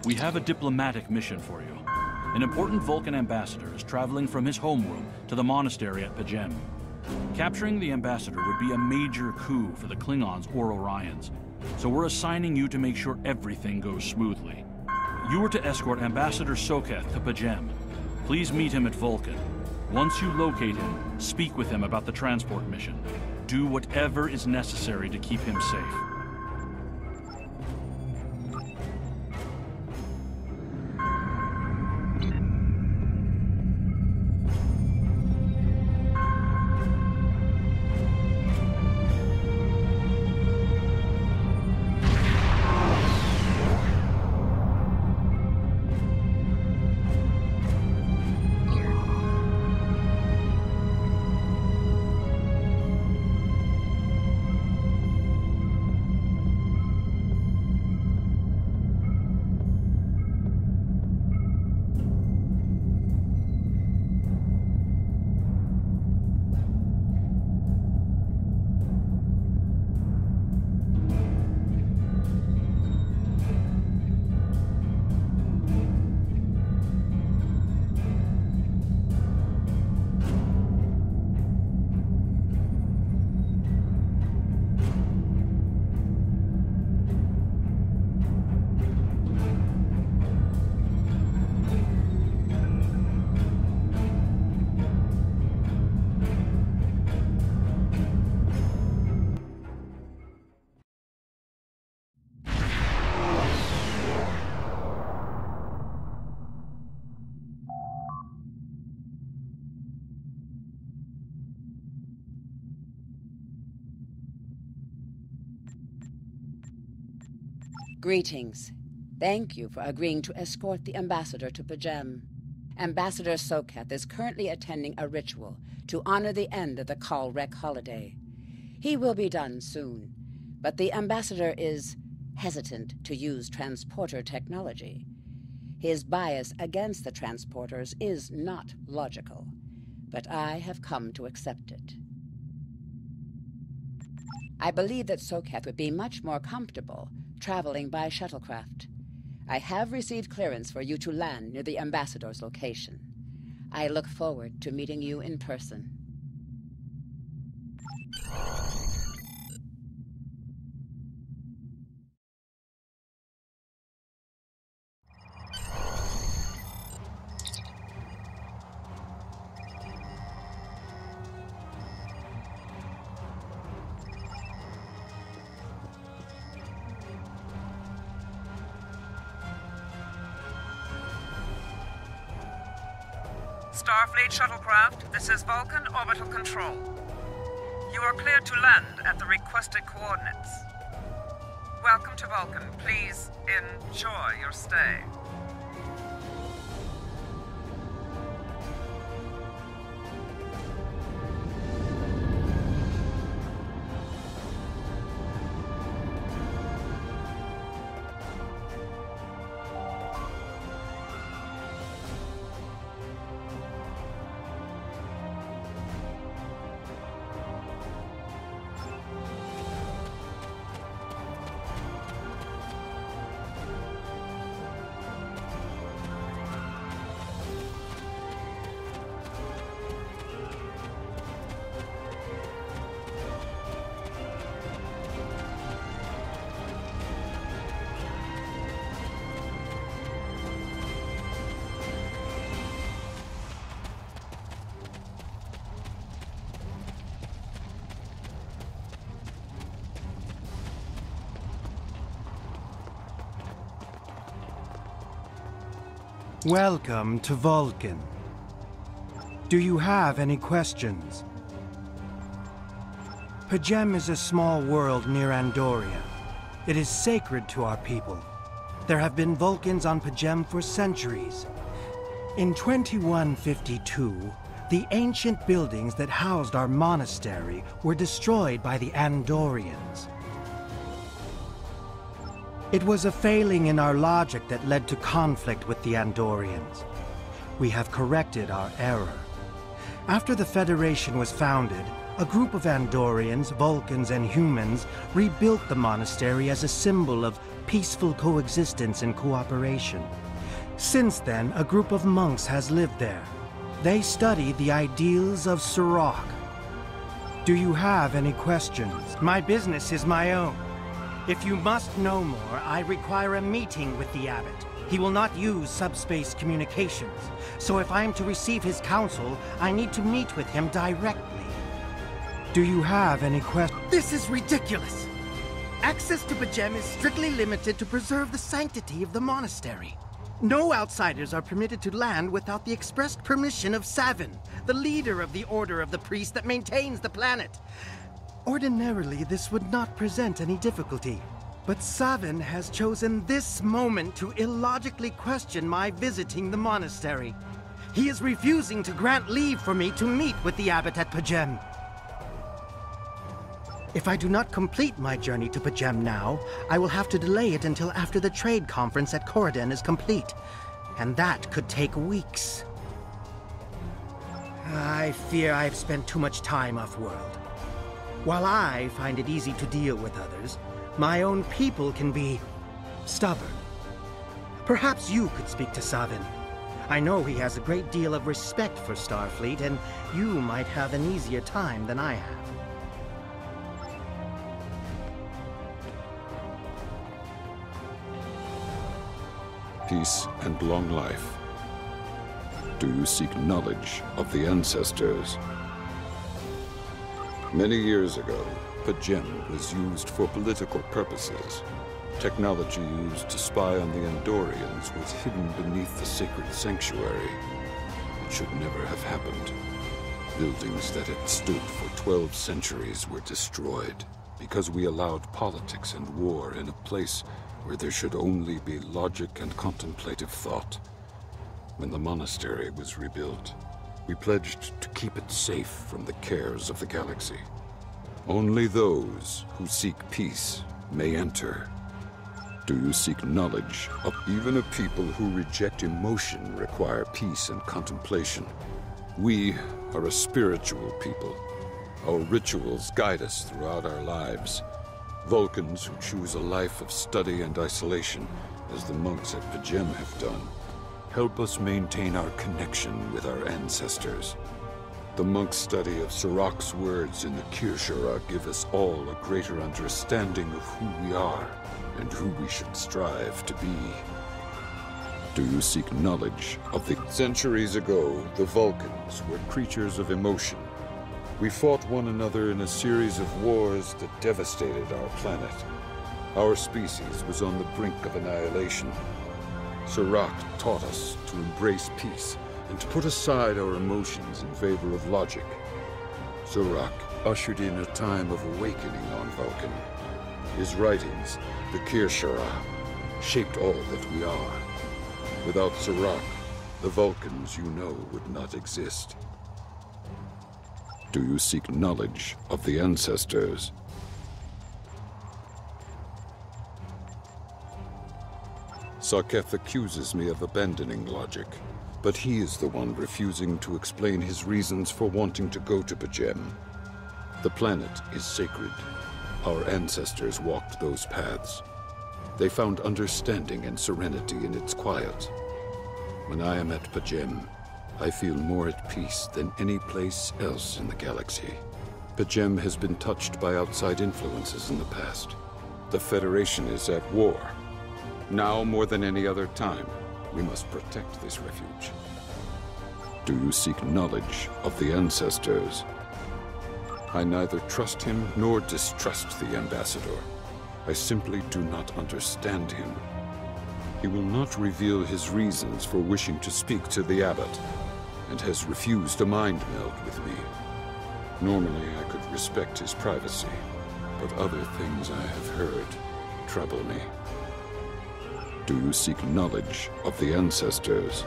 We have a diplomatic mission for you. An important Vulcan ambassador is traveling from his homeworld to the monastery at Pagem. Capturing the ambassador would be a major coup for the Klingons or Orions, so we're assigning you to make sure everything goes smoothly. You are to escort Ambassador Soketh to Pagem. Please meet him at Vulcan. Once you locate him, speak with him about the transport mission. Do whatever is necessary to keep him safe. Greetings. Thank you for agreeing to escort the ambassador to Pagem. Ambassador Soketh is currently attending a ritual to honor the end of the Kalrek holiday. He will be done soon, but the ambassador is hesitant to use transporter technology. His bias against the transporters is not logical, but I have come to accept it. I believe that Soketh would be much more comfortable traveling by shuttlecraft. I have received clearance for you to land near the ambassador's location. I look forward to meeting you in person. Starfleet shuttlecraft, this is Vulcan Orbital Control. You are cleared to land at the requested coordinates. Welcome to Vulcan. Please enjoy your stay. Welcome to Vulcan. Do you have any questions? Pagem is a small world near Andoria. It is sacred to our people. There have been Vulcans on Pagem for centuries. In 2152, the ancient buildings that housed our monastery were destroyed by the Andorians. It was a failing in our logic that led to conflict with the Andorians. We have corrected our error. After the Federation was founded, A group of Andorians, Vulcans, and humans rebuilt the monastery as a symbol of peaceful coexistence and cooperation. Since then, a group of monks has lived there. They study the ideals of Sirach. Do you have any questions? My business is my own. If you must know more, I require a meeting with the abbot. He will not use subspace communications, so if I am to receive his counsel, I need to meet with him directly. Do you have any questions? This is ridiculous! Access to Pajem is strictly limited to preserve the sanctity of the monastery. No outsiders are permitted to land without the expressed permission of Savin, the leader of the Order of the Priest that maintains the planet. Ordinarily, this would not present any difficulty. But Savin has chosen this moment to illogically question my visiting the monastery. He is refusing to grant leave for me to meet with the abbot at Pajem. If I do not complete my journey to Pajem now, I will have to delay it until after the trade conference at Corridon is complete. And that could take weeks. I fear I've spent too much time off-world. While I find it easy to deal with others, my own people can be stubborn. Perhaps you could speak to Savin. I know he has a great deal of respect for Starfleet, and you might have an easier time than I have. Peace and long life. Do you seek knowledge of the ancestors? Many years ago, Pajem was used for political purposes. Technology used to spy on the Andorians was hidden beneath the sacred sanctuary. It should never have happened. Buildings that had stood for 12 centuries were destroyed because we allowed politics and war in a place where there should only be logic and contemplative thought. When the monastery was rebuilt, we pledged to keep it safe from the cares of the galaxy. Only those who seek peace may enter. Do you seek knowledge of even a people who reject emotion require peace and contemplation? We are a spiritual people. Our rituals guide us throughout our lives. Vulcans who choose a life of study and isolation, as the monks at Pajem have done, help us maintain our connection with our ancestors. The monk's study of Sirach's words in the Kirshara give us all a greater understanding of who we are and who we should strive to be. Do you seek knowledge of the centuries ago, the Vulcans were creatures of emotion. We fought one another in a series of wars that devastated our planet. Our species was on the brink of annihilation. Sirach taught us to embrace peace and to put aside our emotions in favor of logic. Sirach ushered in a time of awakening on Vulcan. His writings, the Kirshara, shaped all that we are. Without Sirach, the Vulcans you know would not exist. Do you seek knowledge of the ancestors? Sarketh accuses me of abandoning logic, but he is the one refusing to explain his reasons for wanting to go to Pajem. The planet is sacred. Our ancestors walked those paths. They found understanding and serenity in its quiet. When I am at Pajem, I feel more at peace than any place else in the galaxy. Pajem has been touched by outside influences in the past. The Federation is at war. Now more than any other time, we must protect this refuge. Do you seek knowledge of the ancestors? I neither trust him nor distrust the ambassador. I simply do not understand him. He will not reveal his reasons for wishing to speak to the abbot, and has refused a mind meld with me. Normally I could respect his privacy, but other things I have heard trouble me. Do you seek knowledge of the ancestors?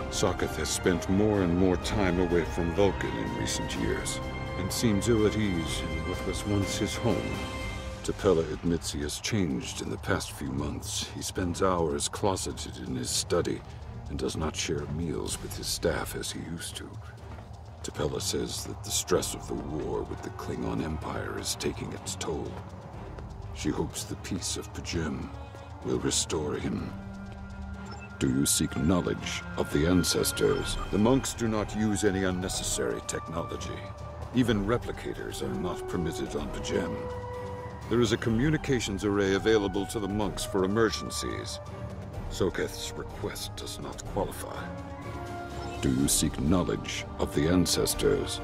Sarketh has spent more and more time away from Vulcan in recent years, and seems ill at ease in what was once his home. Tapella admits he has changed in the past few months. He spends hours closeted in his study, and does not share meals with his staff as he used to. T'Pella says that the stress of the war with the Klingon Empire is taking its toll. She hopes the peace of Pajem will restore him. Do you seek knowledge of the ancestors? The monks do not use any unnecessary technology. Even replicators are not permitted on Pajem. There is a communications array available to the monks for emergencies. Soketh's request does not qualify. Do you seek knowledge of the ancestors?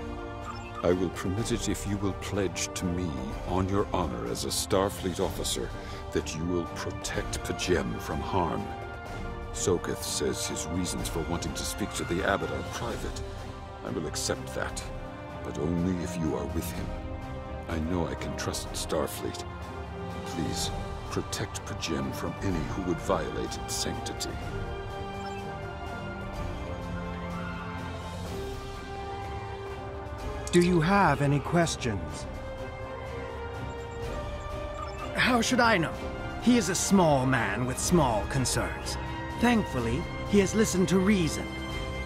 I will permit it if you will pledge to me, on your honor as a Starfleet officer, that you will protect Pajem from harm. Soketh says his reasons for wanting to speak to the Abbot are private. I will accept that, but only if you are with him. I know I can trust Starfleet. Please, protect Pajem from any who would violate its sanctity. Do you have any questions? How should I know? He is a small man with small concerns. Thankfully, he has listened to reason,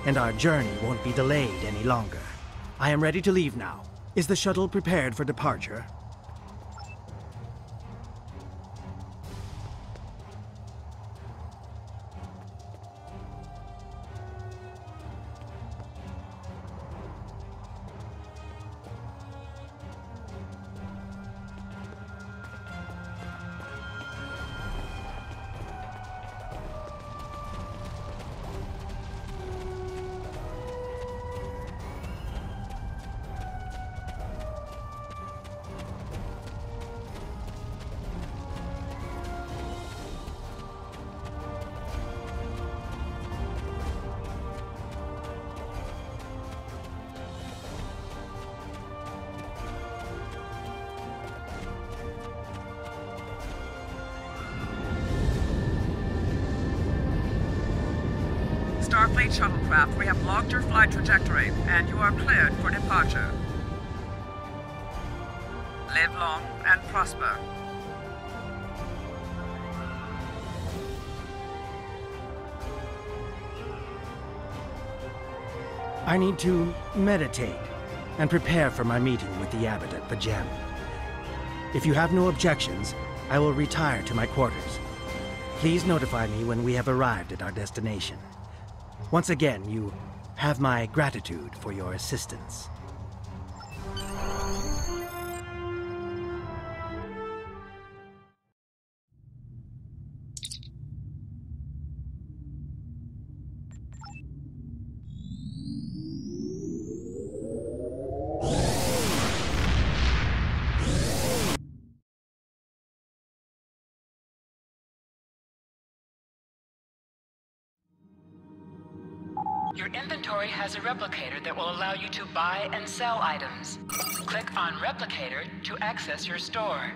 and our journey won't be delayed any longer. I am ready to leave now. Is the shuttle prepared for departure? Starfleet shuttlecraft, we have logged your flight trajectory, and you are cleared for departure. Live long and prosper. I need to meditate and prepare for my meeting with the Abbot at Pajem. If you have no objections, I will retire to my quarters. Please notify me when we have arrived at our destination. Once again, you have my gratitude for your assistance. Your inventory has a replicator that will allow you to buy and sell items. Click on Replicator to access your store.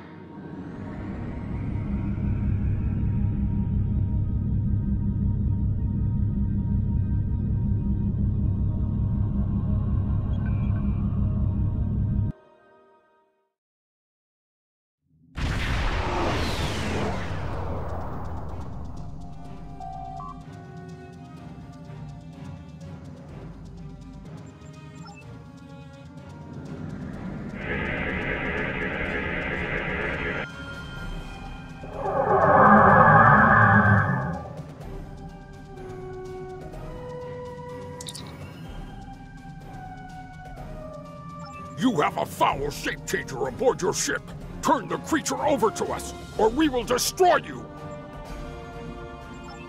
You have a foul shape-changer aboard your ship. Turn the creature over to us, or we will destroy you!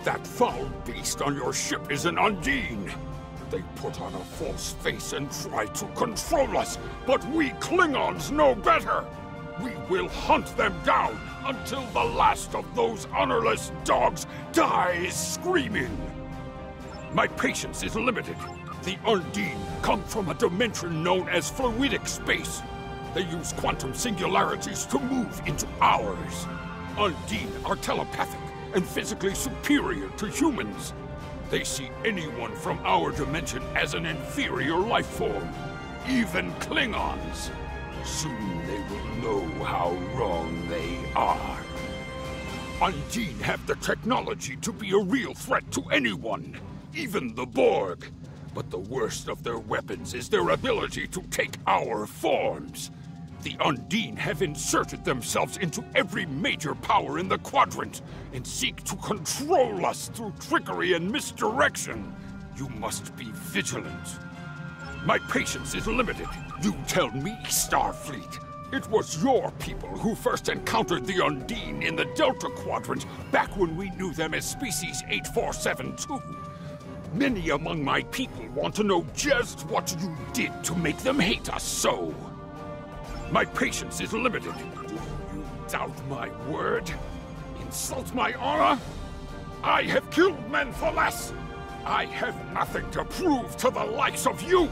That foul beast on your ship is an Undine. They put on a false face and try to control us, but we Klingons know better! We will hunt them down until the last of those honorless dogs dies screaming! My patience is limited. The Undine come from a dimension known as fluidic space. They use quantum singularities to move into ours. Undine are telepathic and physically superior to humans. They see anyone from our dimension as an inferior life form, even Klingons. Soon they will know how wrong they are. Undine have the technology to be a real threat to anyone, even the Borg. But the worst of their weapons is their ability to take our forms. The Undine have inserted themselves into every major power in the Quadrant and seek to control us through trickery and misdirection. You must be vigilant. My patience is limited. You tell me, Starfleet. It was your people who first encountered the Undine in the Delta Quadrant back when we knew them as Species 8472. Many among my people want to know just what you did to make them hate us so. My patience is limited. Do you doubt my word? Insult my honor? I have killed men for less. I have nothing to prove to the likes of you.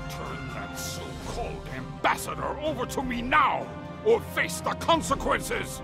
Turn that so-called ambassador over to me now, or face the consequences.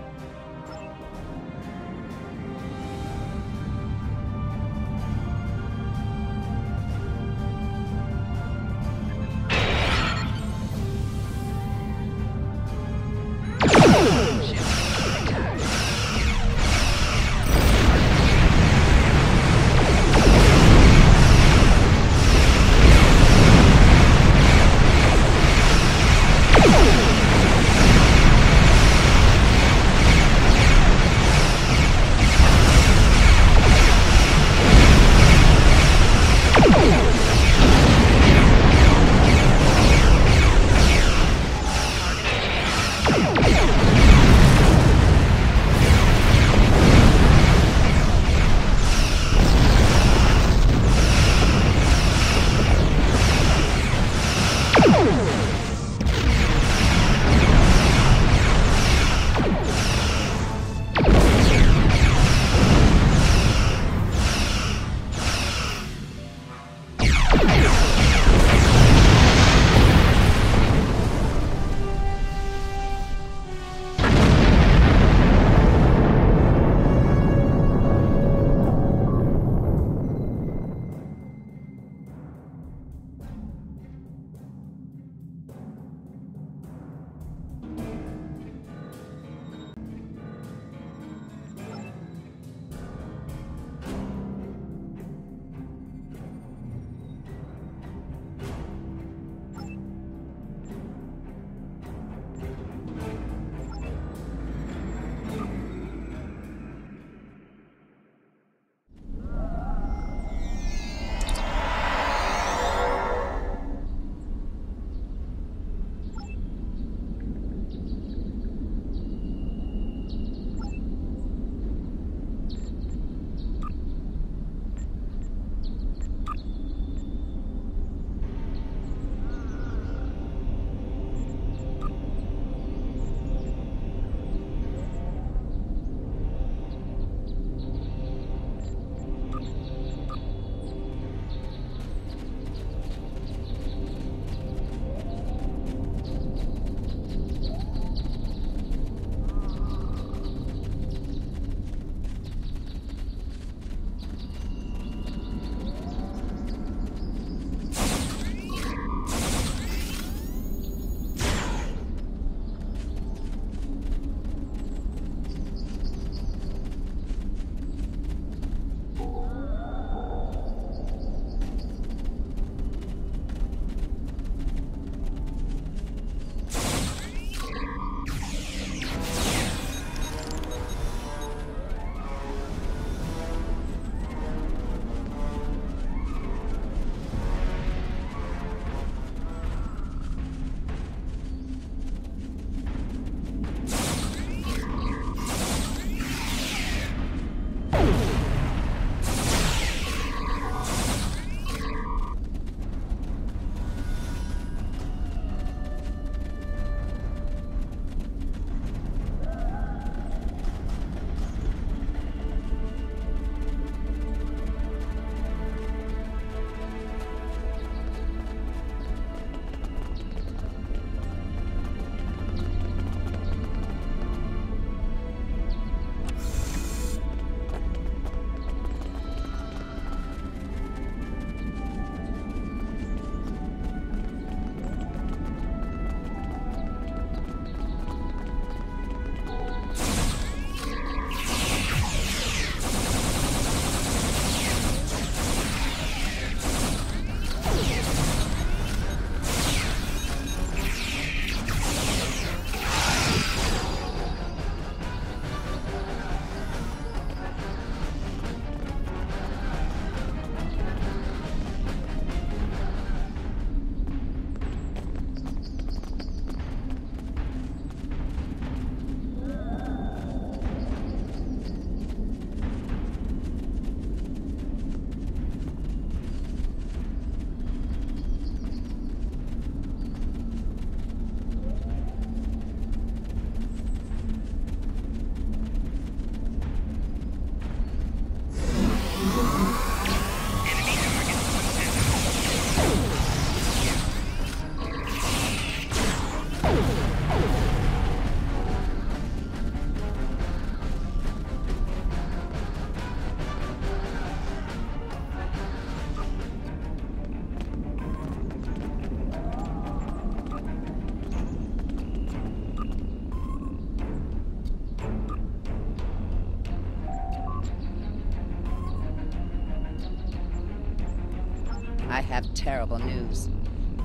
I have terrible news.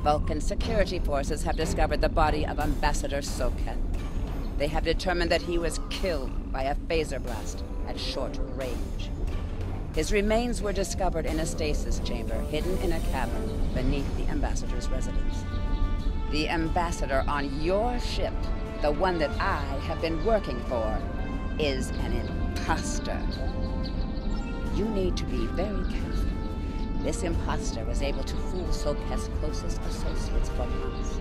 Vulcan security forces have discovered the body of Ambassador Soket. They have determined that he was killed by a phaser blast at short range. His remains were discovered in a stasis chamber hidden in a cavern beneath the Ambassador's residence. The Ambassador on your ship, the one that I have been working for, is an imposter. You need to be very careful. This imposter was able to fool Soket's closest associates for months.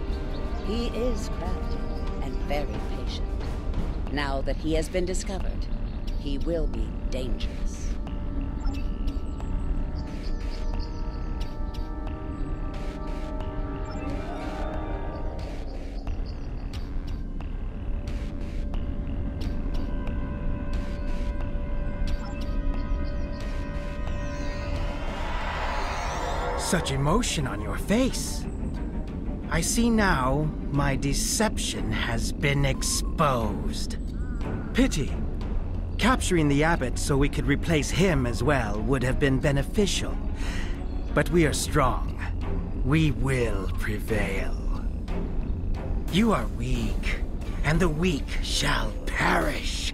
He is crafty and very patient. Now that he has been discovered, he will be dangerous. Such emotion on your face. I see now my deception has been exposed. Pity. Capturing the abbot so we could replace him as well would have been beneficial. But we are strong. We will prevail. You are weak, and the weak shall perish.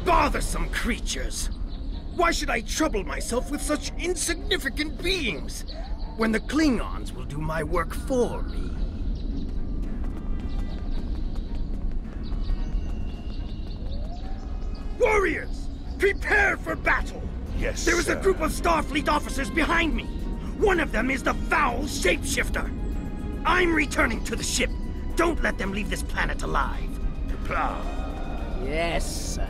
Bothersome creatures! Why should I trouble myself with such insignificant beings, when the Klingons will do my work for me? Warriors! Prepare for battle! Yes, There is a sir. group of Starfleet officers behind me! One of them is the foul shapeshifter! I'm returning to the ship! Don't let them leave this planet alive! Yes, sir.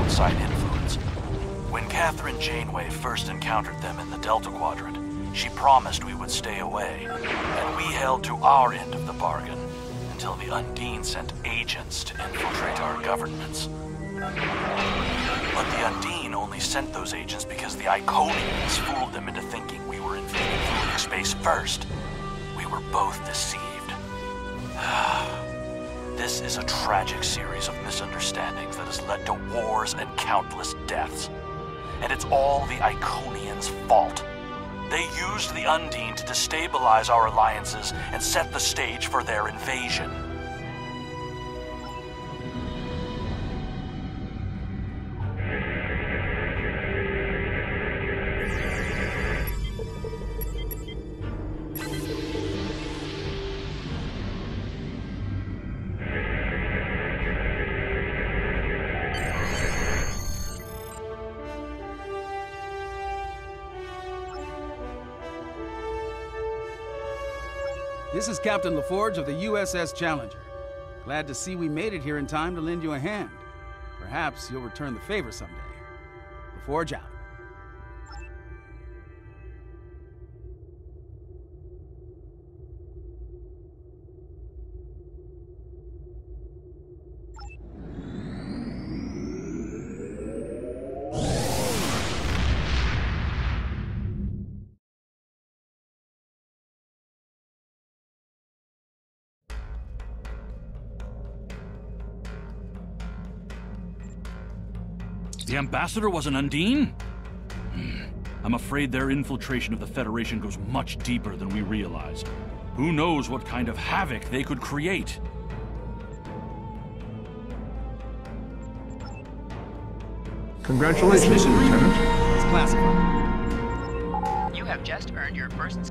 outside influence. When Catherine Janeway first encountered them in the Delta Quadrant, she promised we would stay away, and we held to our end of the bargain until the Undine sent agents to infiltrate our governments. But the Undine only sent those agents because the Iconians fooled them into thinking we were invading fluid space first. We were both deceived. This is a tragic series of misunderstandings that has led to wars and countless deaths. And it's all the Iconians' fault. They used the Undine to destabilize our alliances and set the stage for their invasion. This is Captain LaForge of the USS Challenger. Glad to see we made it here in time to lend you a hand. Perhaps you'll return the favor someday. LaForge out. The Ambassador was an Undine? I'm afraid their infiltration of the Federation goes much deeper than we realized. Who knows what kind of havoc they could create? Congratulations, Lieutenant. It's classified. You have just earned your first